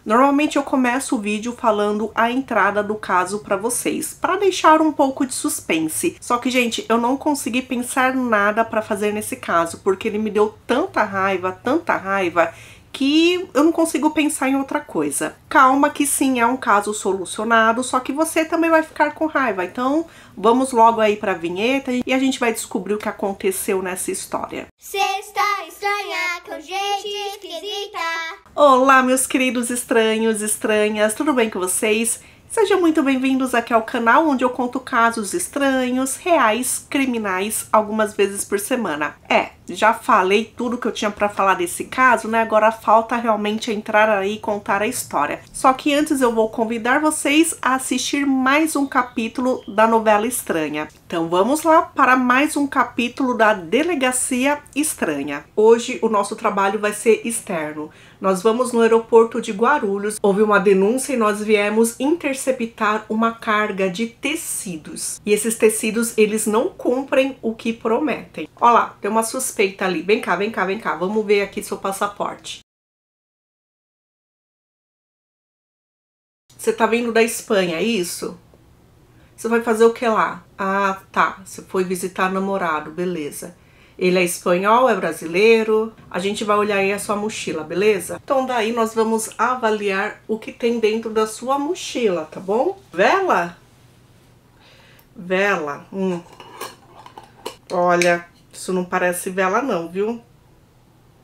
Normalmente eu começo o vídeo falando a entrada do caso pra vocês, pra deixar um pouco de suspense. Só que, gente, eu não consegui pensar nada pra fazer nesse caso, porque ele me deu tanta raiva, que eu não consigo pensar em outra coisa. Calma que sim, é um caso solucionado, só que você também vai ficar com raiva. Então, vamos logo aí pra vinheta e a gente vai descobrir o que aconteceu nessa história. Sexta estranha com gente esquisita. Olá, meus queridos estranhos, estranhas, tudo bem com vocês? Sejam muito bem-vindos aqui ao canal onde eu conto casos estranhos, reais, criminais, algumas vezes por semana. Já falei tudo que eu tinha pra falar desse caso, né? Agora falta realmente entrar aí e contar a história. Só que antes eu vou convidar vocês a assistir mais um capítulo da novela Estranha. Então vamos lá para mais um capítulo da Delegacia Estranha. Hoje o nosso trabalho vai ser externo. Nós vamos no aeroporto de Guarulhos, houve uma denúncia e nós viemos interceptar uma carga de tecidos. E esses tecidos, eles não cumprem o que prometem. Olha lá, tem uma suspeita ali. Vem cá, vem cá, vem cá. Vamos ver aqui seu passaporte. Você tá vindo da Espanha, é isso? Você vai fazer o que lá? Ah, tá. Você foi visitar namorado, beleza. Ele é espanhol, é brasileiro. A gente vai olhar aí a sua mochila, beleza? Então daí nós vamos avaliar o que tem dentro da sua mochila, tá bom? Vela? Vela. Olha, isso não parece vela não, viu?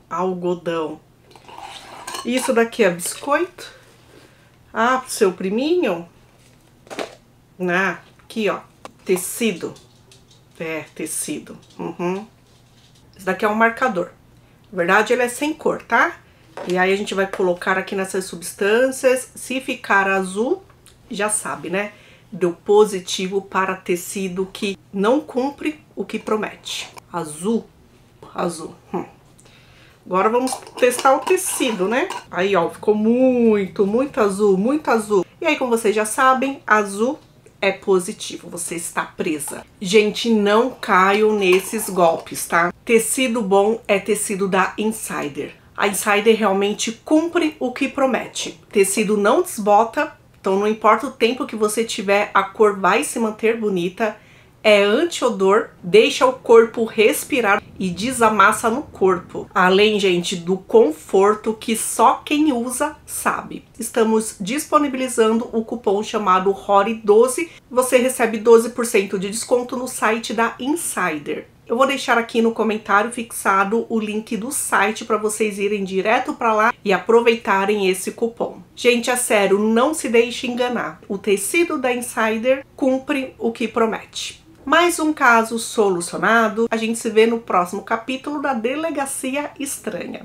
Algodão. Isso daqui é biscoito? Ah, pro seu priminho? Ah, aqui ó, tecido. Tecido. Esse daqui é um marcador. Na verdade, ele é sem cor, tá? E aí a gente vai colocar aqui nessas substâncias. Se ficar azul, já sabe, né? Deu positivo para tecido que não cumpre o que promete. Azul. Agora vamos testar o tecido, né? Aí, ó, ficou muito azul. E aí, como vocês já sabem, azul é positivo, você está presa. Gente, não caiam nesses golpes, tá? Tecido bom é tecido da Insider. A Insider realmente cumpre o que promete. Tecido não desbota, então não importa o tempo que você tiver, a cor vai se manter bonita. É anti-odor, deixa o corpo respirar e desamassa no corpo. Além, gente, do conforto que só quem usa sabe. Estamos disponibilizando o cupom chamado RORI12. Você recebe 12% de desconto no site da Insider. Eu vou deixar aqui no comentário fixado o link do site para vocês irem direto para lá e aproveitarem esse cupom. Gente, é sério, não se deixe enganar. O tecido da Insider cumpre o que promete. Mais um caso solucionado. A gente se vê no próximo capítulo da Delegacia Estranha.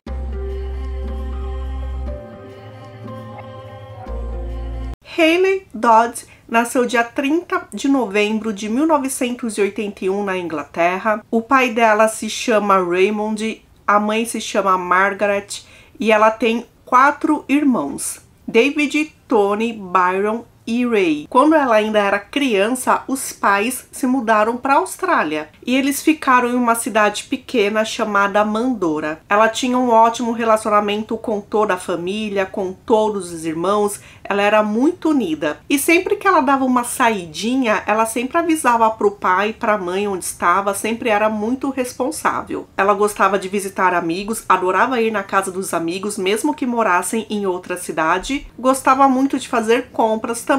Hayley Dodd nasceu dia 30 de novembro de 1981 na Inglaterra. O pai dela se chama Raymond, a mãe se chama Margaret e ela tem 4 irmãos: David, Tony, Byron e Ray. Quando ela ainda era criança, os pais se mudaram para a Austrália e eles ficaram em uma cidade pequena chamada Mandora. Ela tinha um ótimo relacionamento com toda a família, com todos os irmãos. Ela era muito unida e sempre que ela dava uma saidinha, ela sempre avisava pro pai e pra mãe onde estava, sempre era muito responsável. Ela gostava de visitar amigos, adorava ir na casa dos amigos, mesmo que morassem em outra cidade. Gostava muito de fazer compras também.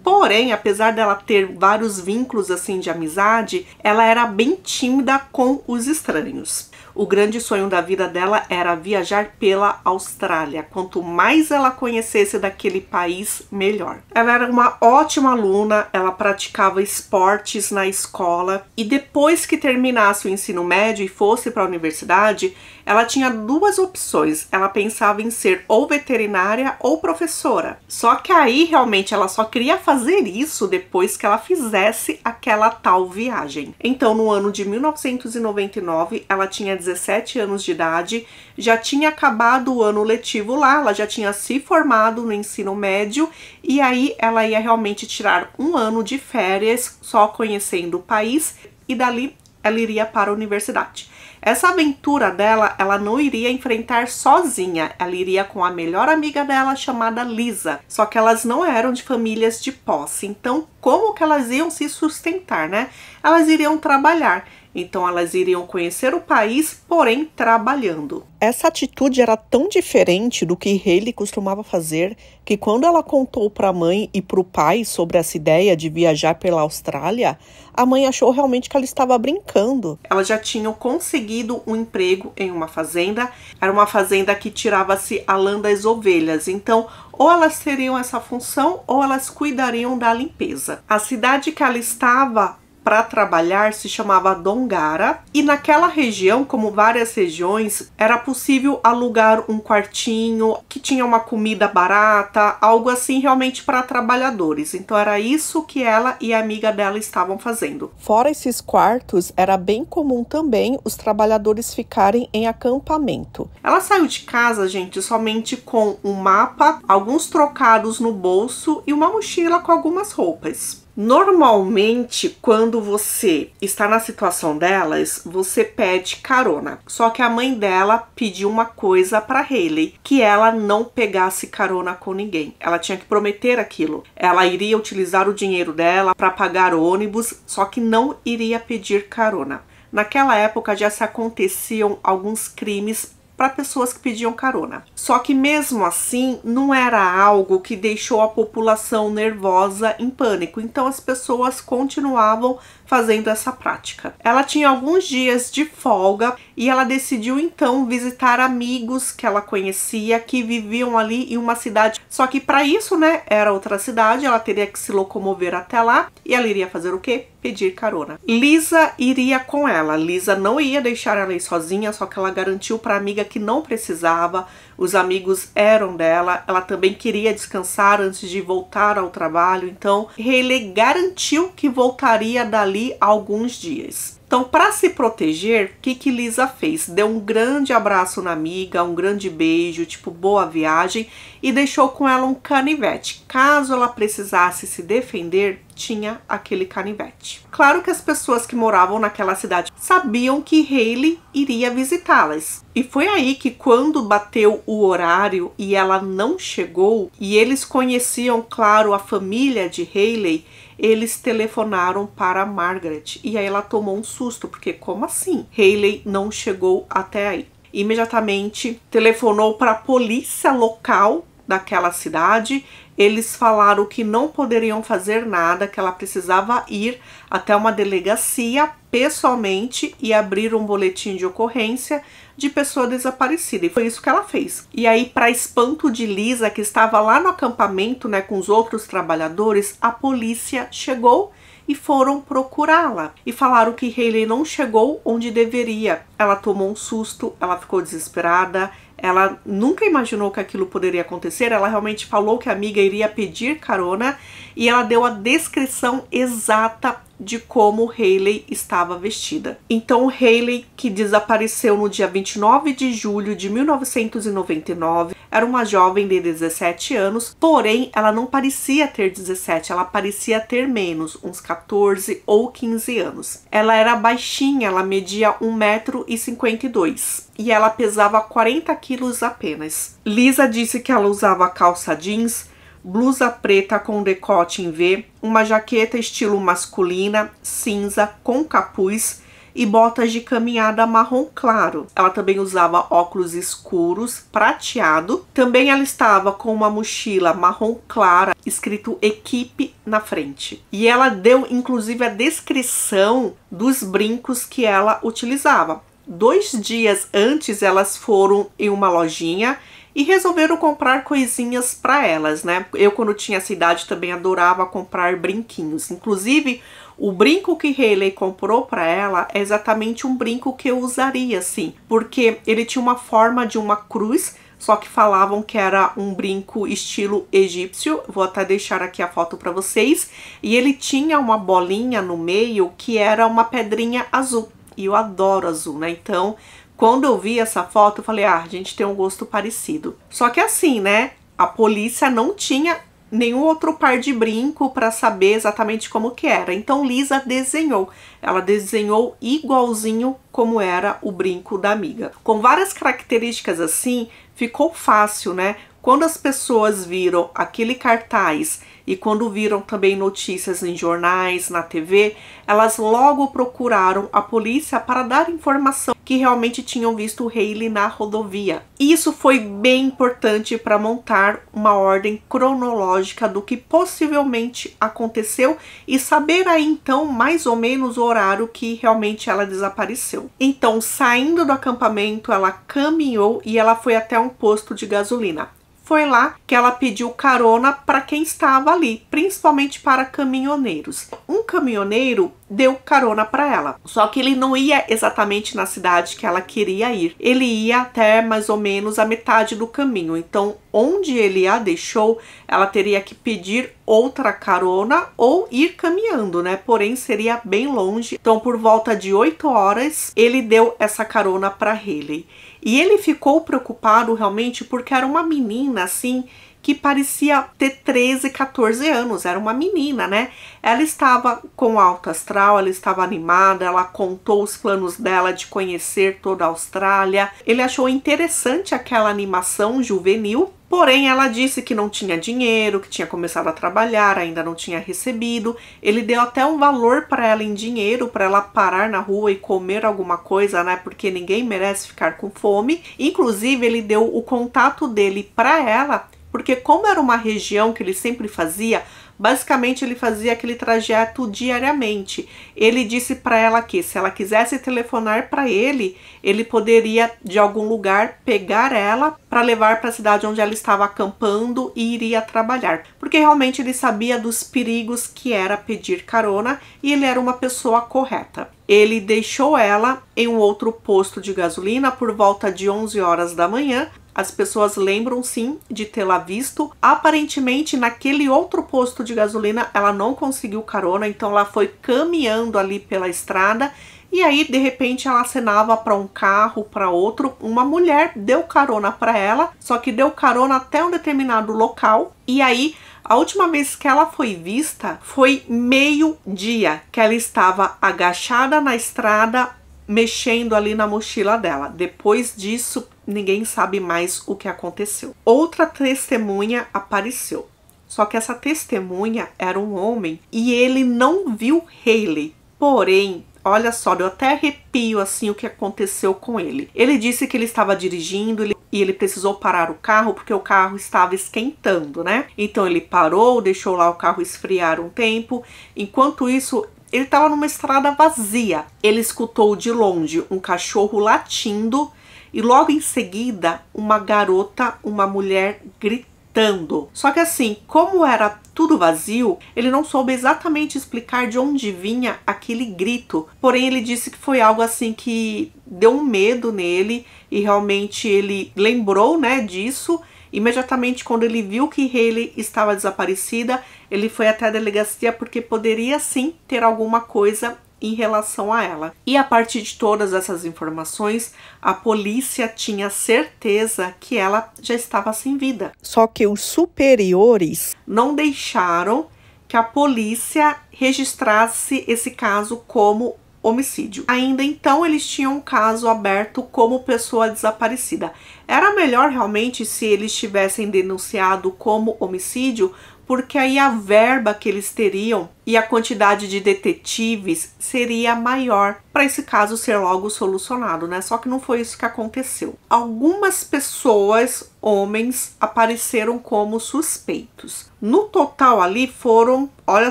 Porém, apesar dela ter vários vínculos assim de amizade, ela era bem tímida com os estranhos. O grande sonho da vida dela era viajar pela Austrália. Quanto mais ela conhecesse daquele país, melhor. Ela era uma ótima aluna, ela praticava esportes na escola e depois que terminasse o ensino médio e fosse para a universidade, ela tinha 2 opções. Ela pensava em ser ou veterinária ou professora. Só que aí realmente ela só queria fazer isso depois que ela fizesse aquela tal viagem. Então, no ano de 1999, ela tinha 17 anos de idade, já tinha acabado o ano letivo lá, ela já tinha se formado no ensino médio e aí ela ia realmente tirar um ano de férias só conhecendo o país e dali ela iria para a universidade. Essa aventura dela, ela não iria enfrentar sozinha, ela iria com a melhor amiga dela chamada Lisa. Só que elas não eram de famílias de posse, então como que elas iam se sustentar, né? Elas iriam trabalhar. Então elas iriam conhecer o país, porém trabalhando. Essa atitude era tão diferente do que Hayley costumava fazer, que quando ela contou para a mãe e para o pai sobre essa ideia de viajar pela Austrália, a mãe achou realmente que ela estava brincando. Elas já tinham conseguido um emprego em uma fazenda, era uma fazenda que tirava-se a lã das ovelhas, então ou elas teriam essa função ou elas cuidariam da limpeza. A cidade que ela estava para trabalhar se chamava Dongara, e naquela região, como várias regiões, era possível alugar um quartinho que tinha uma comida barata, algo assim realmente para trabalhadores. Então era isso que ela e a amiga dela estavam fazendo. Fora esses quartos, era bem comum também os trabalhadores ficarem em acampamento. Ela saiu de casa, gente, somente com um mapa, alguns trocados no bolso e uma mochila com algumas roupas. Normalmente, quando você está na situação delas, você pede carona. Só que a mãe dela pediu uma coisa para Hayley, que ela não pegasse carona com ninguém. Ela tinha que prometer aquilo. Ela iria utilizar o dinheiro dela para pagar o ônibus, só que não iria pedir carona. Naquela época já se aconteciam alguns crimes para pessoas que pediam carona. Só que mesmo assim não era algo que deixou a população nervosa, em pânico. Então as pessoas continuavam fazendo essa prática. Ela tinha alguns dias de folga e ela decidiu então visitar amigos que ela conhecia que viviam ali em uma cidade. Só que para isso, né, era outra cidade, ela teria que se locomover até lá e ela iria fazer o quê? Pedir carona. Lisa iria com ela. Lisa não ia deixar ela ir sozinha, só que ela garantiu para a amiga que não precisava. Os amigos eram dela, ela também queria descansar antes de voltar ao trabalho, então Hayley garantiu que voltaria dali a alguns dias. Então, para se proteger, o que Lisa fez? Deu um grande abraço na amiga, um grande beijo, tipo, boa viagem, e deixou com ela um canivete. Caso ela precisasse se defender, tinha aquele canivete. Claro que as pessoas que moravam naquela cidade sabiam que Hayley iria visitá-las. E foi aí que, quando bateu o horário e ela não chegou, e eles conheciam, claro, a família de Hayley, eles telefonaram para Margaret. E aí ela tomou um susto, porque como assim? Hayley não chegou até aí. Imediatamente telefonou para a polícia local daquela cidade. Eles falaram que não poderiam fazer nada, que ela precisava ir até uma delegacia pessoalmente e abrir um boletim de ocorrência de pessoa desaparecida. E foi isso que ela fez. E aí, para espanto de Lisa, que estava lá no acampamento, né, com os outros trabalhadores, a polícia chegou e foram procurá-la. E falaram que Hayley não chegou onde deveria. Ela tomou um susto, ela ficou desesperada. Ela nunca imaginou que aquilo poderia acontecer. Ela realmente falou que a amiga iria pedir carona e ela deu a descrição exata de como Hayley estava vestida. Então, Hayley, que desapareceu no dia 29 de julho de 1999, era uma jovem de 17 anos, porém, ela não parecia ter 17, ela parecia ter menos, uns 14 ou 15 anos. Ela era baixinha, ela media 1,52 m e ela pesava 40 quilos apenas. Lisa disse que ela usava calça jeans, blusa preta com decote em V, uma jaqueta estilo masculina, cinza, com capuz e botas de caminhada marrom claro. Ela também usava óculos escuros, prateado. Também ela estava com uma mochila marrom clara, escrito equipe na frente. E ela deu inclusive a descrição dos brincos que ela utilizava. 2 dias antes elas foram em uma lojinha e resolveram comprar coisinhas para elas, né? Eu, quando tinha essa idade, também adorava comprar brinquinhos. Inclusive, o brinco que Hayley comprou para ela é exatamente um brinco que eu usaria, sim. Porque ele tinha uma forma de uma cruz, só que falavam que era um brinco estilo egípcio. Vou até deixar aqui a foto para vocês. E ele tinha uma bolinha no meio que era uma pedrinha azul. E eu adoro azul, né? Então, quando eu vi essa foto, eu falei, ah, a gente tem um gosto parecido. Só que assim, né? A polícia não tinha nenhum outro par de brinco para saber exatamente como que era. Então Lisa desenhou. Ela desenhou igualzinho como era o brinco da amiga. Com várias características assim, ficou fácil, né? Quando as pessoas viram aquele cartaz e quando viram também notícias em jornais, na TV, elas logo procuraram a polícia para dar informação que realmente tinham visto Hailey na rodovia. Isso foi bem importante para montar uma ordem cronológica do que possivelmente aconteceu e saber aí então mais ou menos o horário que realmente ela desapareceu. Então, saindo do acampamento, ela caminhou e ela foi até um posto de gasolina. Foi lá que ela pediu carona para quem estava ali, principalmente para caminhoneiros. Um caminhoneiro deu carona para ela, só que ele não ia exatamente na cidade que ela queria ir. Ele ia até mais ou menos a metade do caminho. Então, onde ele a deixou, ela teria que pedir outra carona ou ir caminhando, né? Porém, seria bem longe. Então, por volta de 8 horas, ele deu essa carona para Hailey. E ele ficou preocupado realmente porque era uma menina assim que parecia ter 13, 14 anos, era uma menina, né? Ela estava com alto astral, ela estava animada, ela contou os planos dela de conhecer toda a Austrália. Ele achou interessante aquela animação juvenil, porém ela disse que não tinha dinheiro, que tinha começado a trabalhar, ainda não tinha recebido. Ele deu até um valor para ela em dinheiro, para ela parar na rua e comer alguma coisa, né? Porque ninguém merece ficar com fome. Inclusive, ele deu o contato dele para ela, porque como era uma região que ele sempre fazia, basicamente ele fazia aquele trajeto diariamente. Ele disse para ela que se ela quisesse telefonar para ele, ele poderia de algum lugar pegar ela para levar para a cidade onde ela estava acampando e iria trabalhar. Porque realmente ele sabia dos perigos que era pedir carona e ele era uma pessoa correta. Ele deixou ela em um outro posto de gasolina por volta de 11 horas da manhã. As pessoas lembram sim de tê-la visto. Aparentemente, naquele outro posto de gasolina, ela não conseguiu carona, então ela foi caminhando ali pela estrada. E aí, de repente, ela acenava para um carro, para outro. Uma mulher deu carona para ela, só que deu carona até um determinado local. E aí, a última vez que ela foi vista foi meio-dia, que ela estava agachada na estrada, mexendo ali na mochila dela. Depois disso, ninguém sabe mais o que aconteceu. Outra testemunha apareceu. Só que essa testemunha era um homem e ele não viu Hailey. Porém, olha só, deu até arrepio assim o que aconteceu com ele. Ele disse que ele estava dirigindo e ele precisou parar o carro porque o carro estava esquentando, né? Então ele parou, deixou lá o carro esfriar um tempo. Enquanto isso, ele estava numa estrada vazia. Ele escutou de longe um cachorro latindo e logo em seguida uma garota, uma mulher gritando. Só que assim, como era tudo vazio, ele não soube exatamente explicar de onde vinha aquele grito. Porém, ele disse que foi algo assim que deu um medo nele e realmente ele lembrou, né, disso. Imediatamente, quando ele viu que Hailey estava desaparecida, ele foi até a delegacia porque poderia sim ter alguma coisa em relação a ela. E a partir de todas essas informações, a polícia tinha certeza que ela já estava sem vida. Só que os superiores não deixaram que a polícia registrasse esse caso como homicídio. Ainda então, eles tinham um caso aberto como pessoa desaparecida. Era melhor realmente se eles tivessem denunciado como homicídio, porque aí a verba que eles teriam e a quantidade de detetives seria maior para esse caso ser logo solucionado, né? Só que não foi isso que aconteceu. Algumas pessoas, homens, apareceram como suspeitos. No total ali foram, olha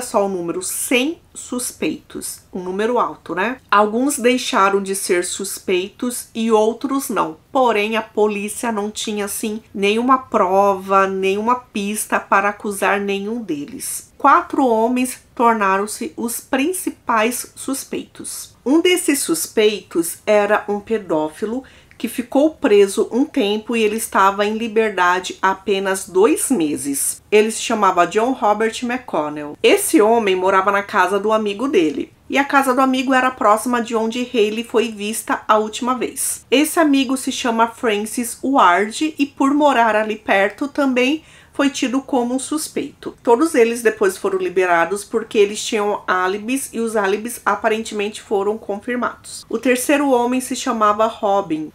só o número, 100 suspeitos, um número alto, né? Alguns deixaram de ser suspeitos e outros não. Porém, a polícia não tinha, assim, nenhuma prova, nenhuma pista para acusar nenhum deles. 4 homens tornaram-se os principais suspeitos. Um desses suspeitos era um pedófilo que ficou preso um tempo e ele estava em liberdade há apenas 2 meses. Ele se chamava John Robert McConnell. Esse homem morava na casa do amigo dele. E a casa do amigo era próxima de onde Hailey foi vista a última vez. Esse amigo se chama Francis Ward e por morar ali perto também foi tido como um suspeito. Todos eles depois foram liberados porque eles tinham álibis e os álibis aparentemente foram confirmados. O terceiro homem se chamava Robin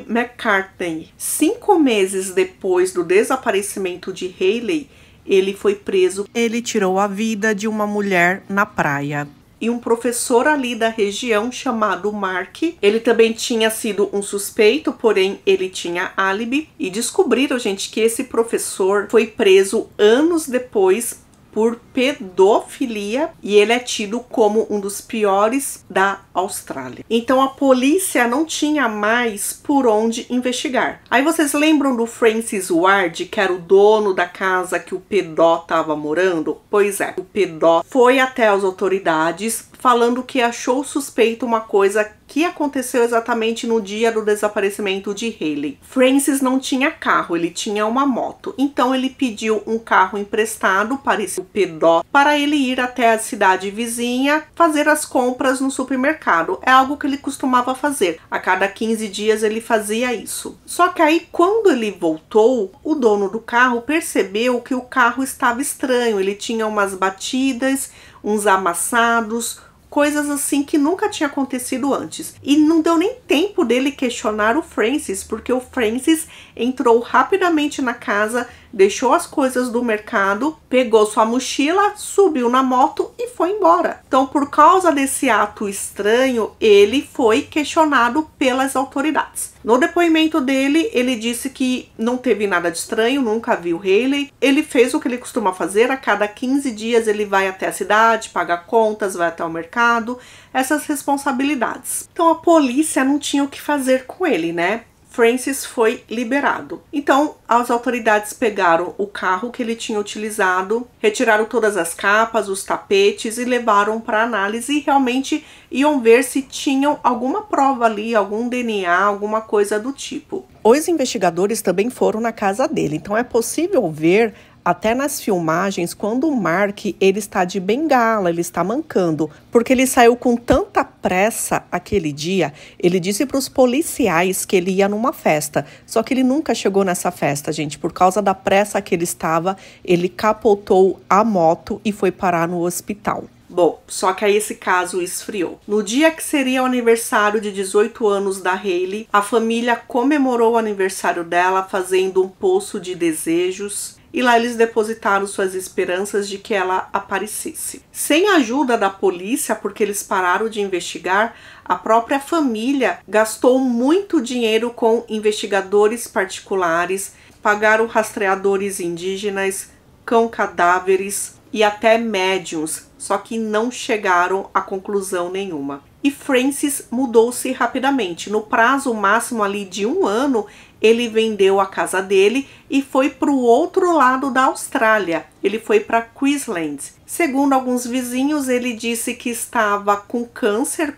McCartney. 5 meses depois do desaparecimento de Hayley, ele foi preso. Ele tirou a vida de uma mulher na praia. E um professor ali da região chamado Mark, ele também tinha sido um suspeito, porém ele tinha álibi. E descobriram, gente, que esse professor foi preso anos depois por pedofilia e ele é tido como um dos piores da Austrália. Então a polícia não tinha mais por onde investigar. Aí vocês lembram do Francis Ward, que era o dono da casa que o pedó estava morando? Pois é, o pedó foi até as autoridades falando que achou suspeito uma coisa que aconteceu exatamente no dia do desaparecimento de Hayley. Francis não tinha carro, ele tinha uma moto. Então ele pediu um carro emprestado para esse pedó para ele ir até a cidade vizinha fazer as compras no supermercado. É algo que ele costumava fazer. A cada 15 dias ele fazia isso. Só que aí quando ele voltou, o dono do carro percebeu que o carro estava estranho. Ele tinha umas batidas, uns amassados, coisas assim que nunca tinha acontecido antes. E não deu nem tempo dele questionar o Francis, porque o Francis entrou rapidamente na casa, deixou as coisas do mercado, pegou sua mochila, subiu na moto e foi embora. Então, por causa desse ato estranho, ele foi questionado pelas autoridades. No depoimento dele, ele disse que não teve nada de estranho, nunca viu Hayley. Ele fez o que ele costuma fazer, a cada 15 dias ele vai até a cidade, paga contas, vai até o mercado, essas responsabilidades. Então a polícia não tinha o que fazer com ele, né? Francis foi liberado. Então, as autoridades pegaram o carro que ele tinha utilizado, retiraram todas as capas, os tapetes e levaram para análise e realmente iam ver se tinham alguma prova ali, algum DNA, alguma coisa do tipo. Os investigadores também foram na casa dele, então é possível ver até nas filmagens, quando o Mark, ele está de bengala, ele está mancando, porque ele saiu com tanta pressa aquele dia. Ele disse para os policiais que ele ia numa festa, só que ele nunca chegou nessa festa, gente. Por causa da pressa que ele estava, ele capotou a moto e foi parar no hospital. Bom, só que aí esse caso esfriou. No dia que seria o aniversário de 18 anos da Hayley, a família comemorou o aniversário dela fazendo um poço de desejos. E lá eles depositaram suas esperanças de que ela aparecesse. Sem a ajuda da polícia, porque eles pararam de investigar, a própria família gastou muito dinheiro com investigadores particulares, pagaram rastreadores indígenas, cão-cadáveres e até médiums, só que não chegaram a conclusão nenhuma. E Francis mudou-se rapidamente. No prazo máximo ali de 1 ano, ele vendeu a casa dele e foi para o outro lado da Austrália. Ele foi para Queensland. Segundo alguns vizinhos, ele disse que estava com câncer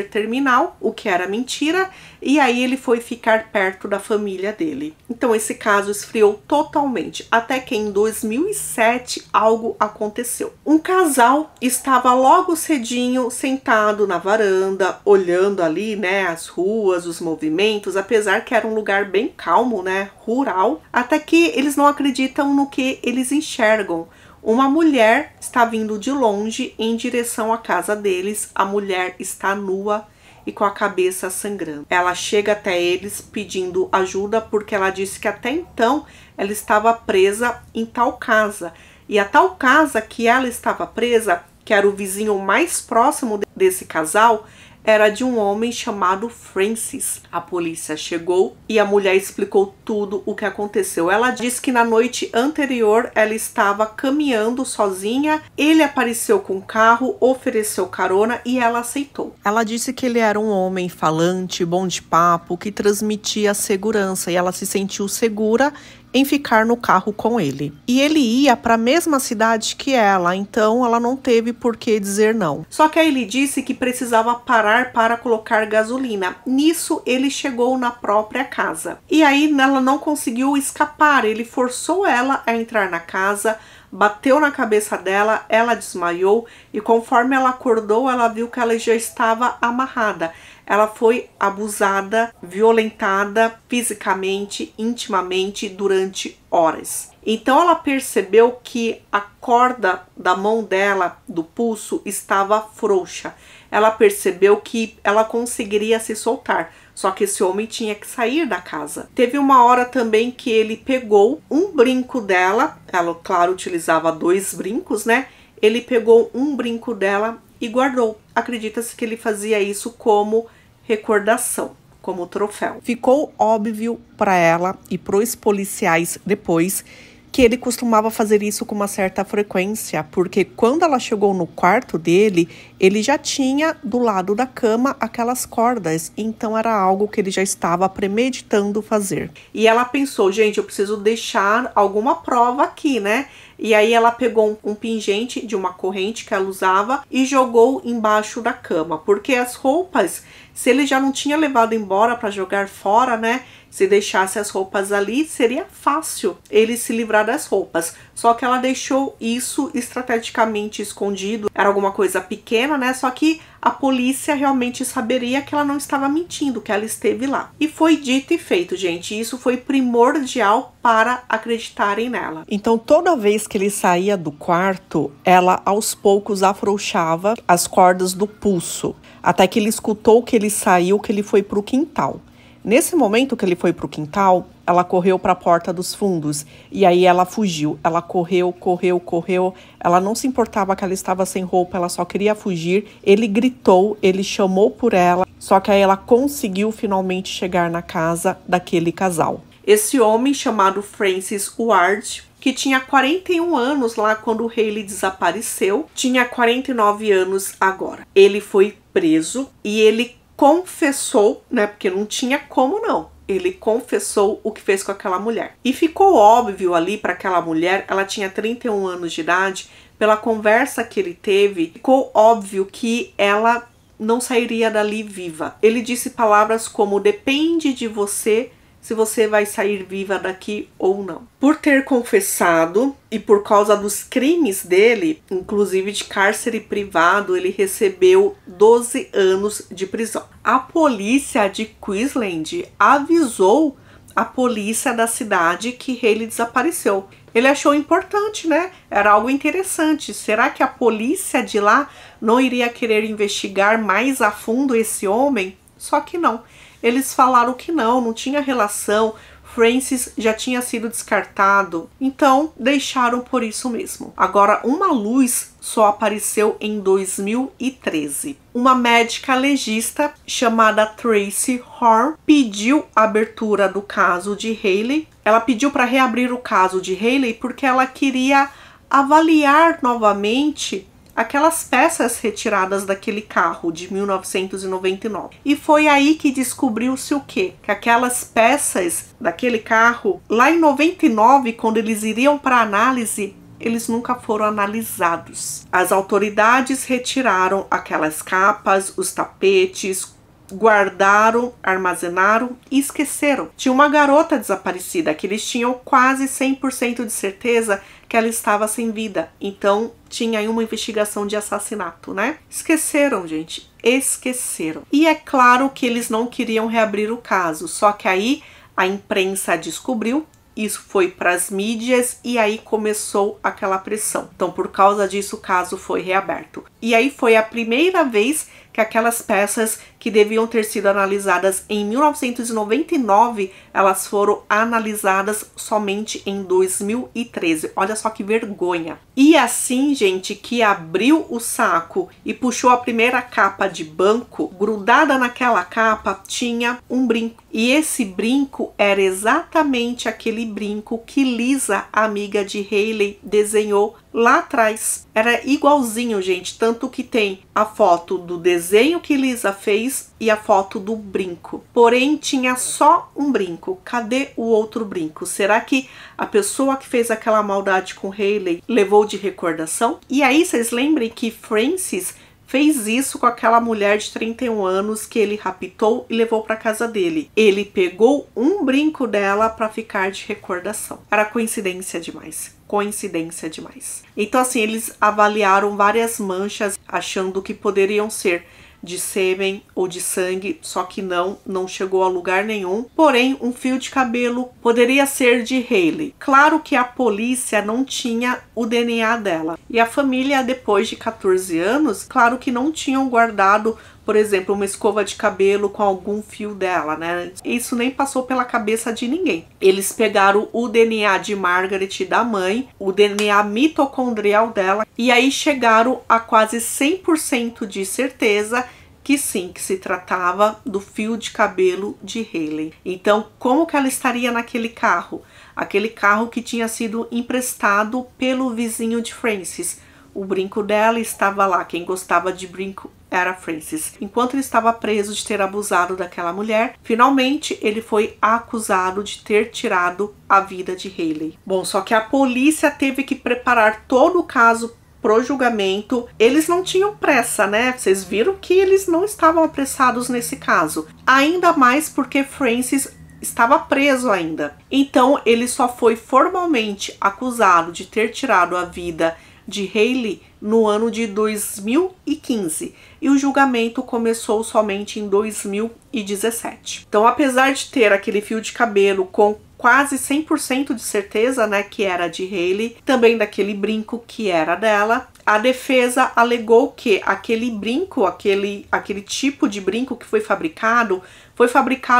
terminal, o que era mentira, e aí ele foi ficar perto da família dele. Então esse caso esfriou totalmente, até que em 2007 algo aconteceu. Um casal estava logo cedinho sentado na varanda, olhando ali, né, as ruas, os movimentos, apesar que era um lugar bem calmo, né, rural, até que eles não acreditam no que eles enxergam. Uma mulher está vindo de longe em direção à casa deles. A mulher está nua e com a cabeça sangrando. Ela chega até eles pedindo ajuda porque ela disse que até então ela estava presa em tal casa. E a tal casa que ela estava presa, que era o vizinho mais próximo desse casal, era de um homem chamado Francis. A polícia chegou e a mulher explicou tudo o que aconteceu. Ela disse que na noite anterior ela estava caminhando sozinha, ele apareceu com o carro, ofereceu carona e ela aceitou. Ela disse que ele era um homem falante, bom de papo, que transmitia segurança e ela se sentiu segura em ficar no carro com ele. E ele ia para a mesma cidade que ela, então ela não teve por que dizer não. Só que aí ele disse que precisava parar para colocar gasolina. Nisso ele chegou na própria casa. E aí ela não conseguiu escapar, ele forçou ela a entrar na casa, bateu na cabeça dela, ela desmaiou e conforme ela acordou, ela viu que ela já estava amarrada. ela foi abusada, violentada fisicamente, intimamente durante horas. Então ela percebeu que a corda da mão dela, do pulso, estava frouxa. Ela percebeu que ela conseguiria se soltar, só que esse homem tinha que sair da casa. Teve uma hora também que ele pegou um brinco dela, ela, claro, utilizava 2 brincos, né? Ele pegou um brinco dela e guardou. Acredita-se que ele fazia isso como recordação, como troféu. Ficou óbvio para ela e para os policiais depois que ele costumava fazer isso com uma certa frequência, porque quando ela chegou no quarto dele, ele já tinha do lado da cama aquelas cordas, então era algo que ele já estava premeditando fazer. E ela pensou, gente, eu preciso deixar alguma prova aqui, né? E aí ela pegou um pingente de uma corrente que ela usava e jogou embaixo da cama, porque as roupas, se ele já não tinha levado embora para jogar fora, né? Se deixasse as roupas ali, seria fácil ele se livrar das roupas. Só que ela deixou isso estrategicamente escondido. Era alguma coisa pequena, né? Só que a polícia realmente saberia que ela não estava mentindo, que ela esteve lá. E foi dito e feito, gente. Isso foi primordial para acreditarem nela. Então, toda vez que ele saía do quarto, ela aos poucos afrouxava as cordas do pulso. Até que ele escutou que ele saiu, que ele foi para o quintal. Nesse momento que ele foi para o quintal, ela correu para a porta dos fundos e aí ela fugiu. Ela correu. Ela não se importava que ela estava sem roupa, ela só queria fugir. Ele gritou, ele chamou por ela, só que aí ela conseguiu finalmente chegar na casa daquele casal. Esse homem chamado Francis Ward, que tinha 41 anos lá quando o Hayley desapareceu, tinha 49 anos agora. Ele foi preso e ele confessou, né, porque não tinha como não. Ele confessou o que fez com aquela mulher. E ficou óbvio ali para aquela mulher, ela tinha 31 anos de idade, pela conversa que ele teve, ficou óbvio que ela não sairia dali viva. Ele disse palavras como: depende de você se você vai sair viva daqui ou não. Por ter confessado e por causa dos crimes dele, inclusive de cárcere privado, ele recebeu 12 anos de prisão. A polícia de Queensland avisou a polícia da cidade que Hayley desapareceu. Ele achou importante, né? Era algo interessante. Será que a polícia de lá não iria querer investigar mais a fundo esse homem? Só que não. Eles falaram que não tinha relação, Francis já tinha sido descartado, então deixaram por isso mesmo. Agora, uma luz só apareceu em 2013. Uma médica legista chamada Tracy Horn pediu a abertura do caso de Hayley. Ela pediu para reabrir o caso de Hayley porque ela queria avaliar novamente aquelas peças retiradas daquele carro de 1999. E foi aí que descobriu-se o quê? Que aquelas peças daquele carro, lá em 99, quando eles iriam para análise, eles nunca foram analisados. As autoridades retiraram aquelas capas, os tapetes, guardaram, armazenaram e esqueceram. Tinha uma garota desaparecida que eles tinham quase 100% de certeza que ela estava sem vida. Então tinha aí uma investigação de assassinato, né? Esqueceram, gente. Esqueceram. E é claro que eles não queriam reabrir o caso. Só que aí a imprensa descobriu. Isso foi para as mídias e aí começou aquela pressão. Então, por causa disso, o caso foi reaberto. E aí foi a primeira vez que aquelas peças que deviam ter sido analisadas em 1999, elas foram analisadas somente em 2013. Olha só que vergonha. E assim, gente, que abriu o saco e puxou a primeira capa de banco, grudada naquela capa tinha um brinco. E esse brinco era exatamente aquele brinco que Lisa, amiga de Hayley, desenhou lá atrás. Era igualzinho, gente, tanto que tem a foto do desenho que Lisa fez e a foto do brinco. Porém, tinha só um brinco. Cadê o outro brinco? Será que a pessoa que fez aquela maldade com Hayley levou de recordação? E aí, vocês lembrem que Francis fez isso com aquela mulher de 31 anos que ele raptou e levou para casa dele. Ele pegou um brinco dela para ficar de recordação. Era coincidência demais. Coincidência demais. Então, assim, eles avaliaram várias manchas, achando que poderiam ser de sêmen ou de sangue, só que não chegou a lugar nenhum. Porém, um fio de cabelo poderia ser de Hailey. Claro que a polícia não tinha o DNA dela. E a família, depois de 14 anos, claro que não tinham guardado, por exemplo, uma escova de cabelo com algum fio dela, né? Isso nem passou pela cabeça de ninguém. Eles pegaram o DNA de Margaret, da mãe, o DNA mitocondrial dela, e aí chegaram a quase 100% de certeza que sim, que se tratava do fio de cabelo de Hailey. Então, como que ela estaria naquele carro? Aquele carro que tinha sido emprestado pelo vizinho de Frances. O brinco dela estava lá, quem gostava de brinco era Frances. Enquanto ele estava preso de ter abusado daquela mulher, finalmente ele foi acusado de ter tirado a vida de Hailey. Bom, só que a polícia teve que preparar todo o caso pro julgamento. Eles não tinham pressa, né? Vocês viram que eles não estavam apressados nesse caso. Ainda mais porque Frances estava preso ainda. Então, ele só foi formalmente acusado de ter tirado a vida de Hailey no ano de 2015 e o julgamento começou somente em 2017. Então, apesar de ter aquele fio de cabelo com quase 100% de certeza, né, que era de Hailey, também daquele brinco que era dela, a defesa alegou que aquele brinco, aquele tipo de brinco que foi fabricado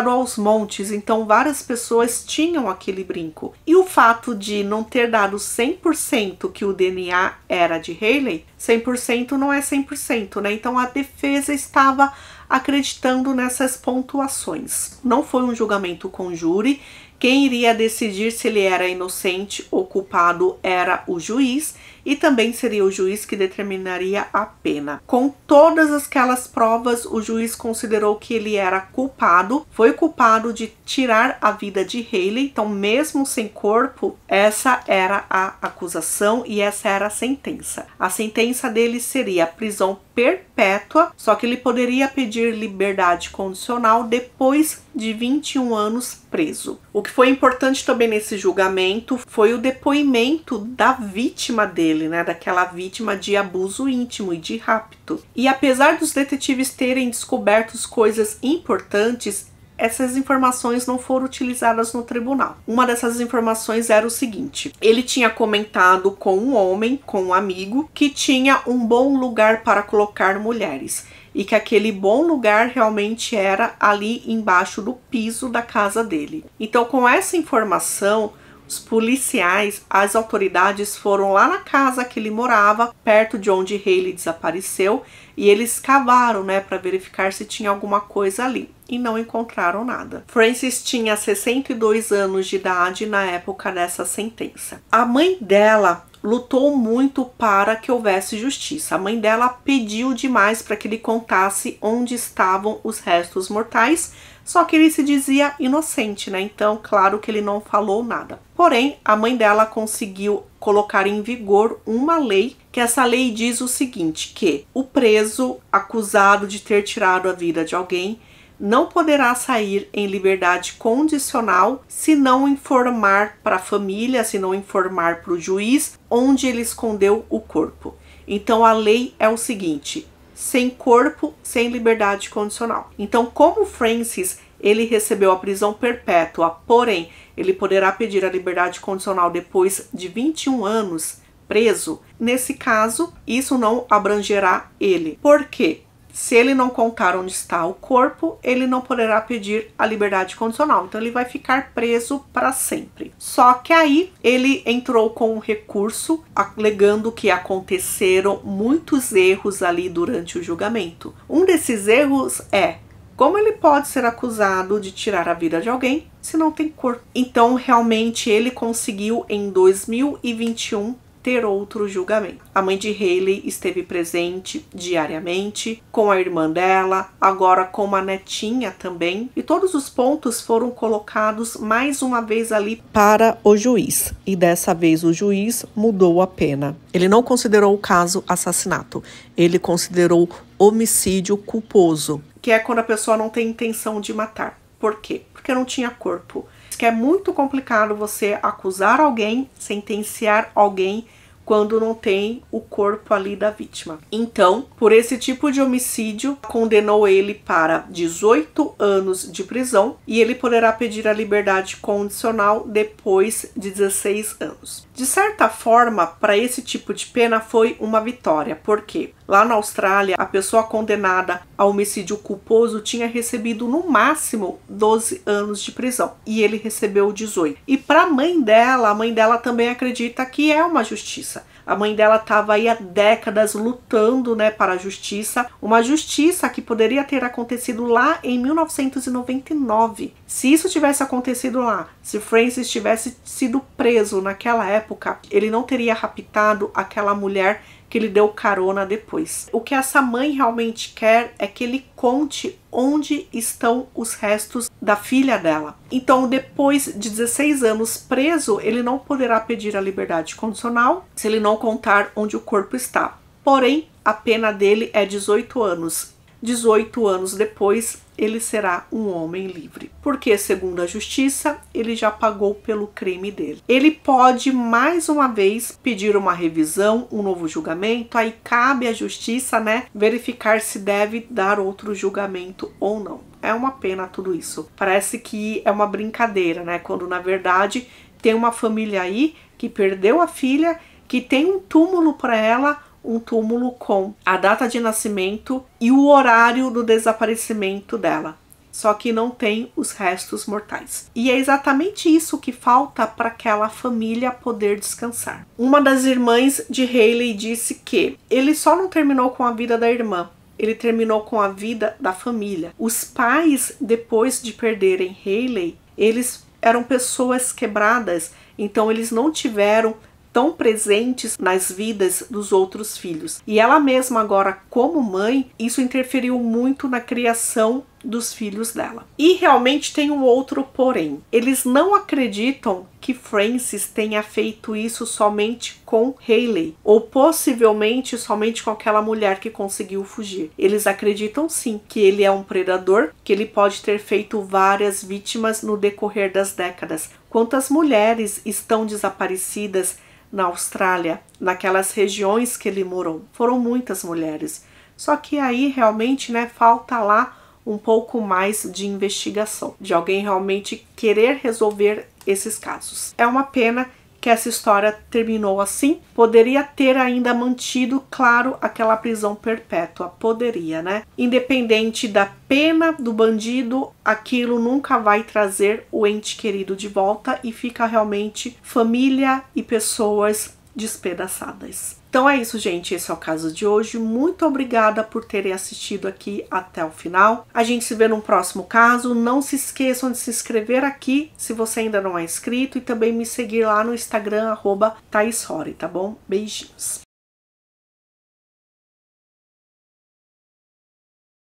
aos montes, então várias pessoas tinham aquele brinco. E o fato de não ter dado 100% que o DNA era de Hailey, 100% não é 100%, né? Então a defesa estava acreditando nessas pontuações. Não foi um julgamento com júri. Quem iria decidir se ele era inocente ou culpado era o juiz, e também seria o juiz que determinaria a pena. Com todas aquelas provas, o juiz considerou que ele era culpado, foi culpado de tirar a vida de Hailey, então mesmo sem corpo, essa era a acusação e essa era a sentença. A sentença dele seria prisão perpétua, só que ele poderia pedir liberdade condicional depois de 21 anos preso. O que foi importante também nesse julgamento foi o depoimento da vítima dele, né, daquela vítima de abuso íntimo e de rapto. E apesar dos detetives terem descoberto coisas importantes, essas informações não foram utilizadas no tribunal. Uma dessas informações era o seguinte: ele tinha comentado com um homem, com um amigo, que tinha um bom lugar para colocar mulheres e que aquele bom lugar realmente era ali embaixo do piso da casa dele. Então, com essa informação, os policiais, as autoridades foram lá na casa que ele morava, perto de onde Hailey desapareceu, e eles cavaram, né, para verificar se tinha alguma coisa ali. E não encontraram nada. Frances tinha 62 anos de idade na época dessa sentença. A mãe dela lutou muito para que houvesse justiça. A mãe dela pediu demais para que ele contasse onde estavam os restos mortais, só que ele se dizia inocente, né? Então, claro que ele não falou nada. Porém, a mãe dela conseguiu colocar em vigor uma lei, que essa lei diz o seguinte, que o preso acusado de ter tirado a vida de alguém não poderá sair em liberdade condicional se não informar para a família, se não informar para o juiz onde ele escondeu o corpo. Então a lei é o seguinte: sem corpo, sem liberdade condicional. Então, como Frances, ele recebeu a prisão perpétua, porém ele poderá pedir a liberdade condicional depois de 21 anos preso, nesse caso isso não abrangerá ele. Por quê? Se ele não contar onde está o corpo, ele não poderá pedir a liberdade condicional. Então, ele vai ficar preso para sempre. Só que aí, ele entrou com um recurso, alegando que aconteceram muitos erros ali durante o julgamento. Um desses erros é: como ele pode ser acusado de tirar a vida de alguém se não tem corpo? Então, realmente, ele conseguiu, em 2021, ter outro julgamento. A mãe de Hailey esteve presente diariamente, com a irmã dela, agora com uma netinha também, e todos os pontos foram colocados mais uma vez ali para o juiz. E dessa vez o juiz mudou a pena. Ele não considerou o caso assassinato, ele considerou homicídio culposo, que é quando a pessoa não tem intenção de matar. Por quê? Porque não tinha corpo. Que é muito complicado você acusar alguém, sentenciar alguém quando não tem o corpo ali da vítima. Então, por esse tipo de homicídio, condenou ele para 18 anos de prisão e ele poderá pedir a liberdade condicional depois de 16 anos. De certa forma, para esse tipo de pena foi uma vitória, porque lá na Austrália, a pessoa condenada a homicídio culposo tinha recebido no máximo 12 anos de prisão e ele recebeu 18. E para a mãe dela também acredita que é uma justiça. A mãe dela estava aí há décadas lutando, né, para a justiça, uma justiça que poderia ter acontecido lá em 1999. Se isso tivesse acontecido lá, se Francis tivesse sido preso naquela época, ele não teria raptado aquela mulher que ele deu carona depois. O que essa mãe realmente quer é que ele conte onde estão os restos da filha dela. Então, depois de 16 anos preso, ele não poderá pedir a liberdade condicional se ele não contar onde o corpo está. Porém, a pena dele é 18 anos. 18 anos depois, ele será um homem livre. Porque, segundo a justiça, ele já pagou pelo crime dele. Ele pode, mais uma vez, pedir uma revisão, um novo julgamento. Aí cabe à justiça, né, verificar se deve dar outro julgamento ou não. É uma pena tudo isso. Parece que é uma brincadeira, né? Quando, na verdade, tem uma família aí que perdeu a filha, que tem um túmulo para ela, um túmulo com a data de nascimento e o horário do desaparecimento dela. Só que não tem os restos mortais. E é exatamente isso que falta para aquela família poder descansar. Uma das irmãs de Hayley disse que ele só não terminou com a vida da irmã, ele terminou com a vida da família. Os pais, depois de perderem Hayley, eles eram pessoas quebradas, então eles não tiveram tão presentes nas vidas dos outros filhos. E ela mesma agora, como mãe, isso interferiu muito na criação dos filhos dela. E realmente tem um outro porém. Eles não acreditam que Francis tenha feito isso somente com Hayley, ou possivelmente somente com aquela mulher que conseguiu fugir. Eles acreditam sim que ele é um predador, que ele pode ter feito várias vítimas no decorrer das décadas. Quantas mulheres estão desaparecidas na Austrália, naquelas regiões que ele morou? Foram muitas mulheres. Só que aí realmente, né, falta lá um pouco mais de investigação, de alguém realmente querer resolver esses casos. É uma pena que essa história terminou assim. Poderia ter ainda mantido, claro, aquela prisão perpétua. Poderia, né? Independente da pena do bandido, aquilo nunca vai trazer o ente querido de volta e fica realmente família e pessoas despedaçadas. Então é isso, gente. Esse é o caso de hoje. Muito obrigada por terem assistido aqui até o final. A gente se vê num próximo caso. Não se esqueçam de se inscrever aqui se você ainda não é inscrito e também me seguir lá no Instagram @ThaisRory, tá bom? Beijinhos.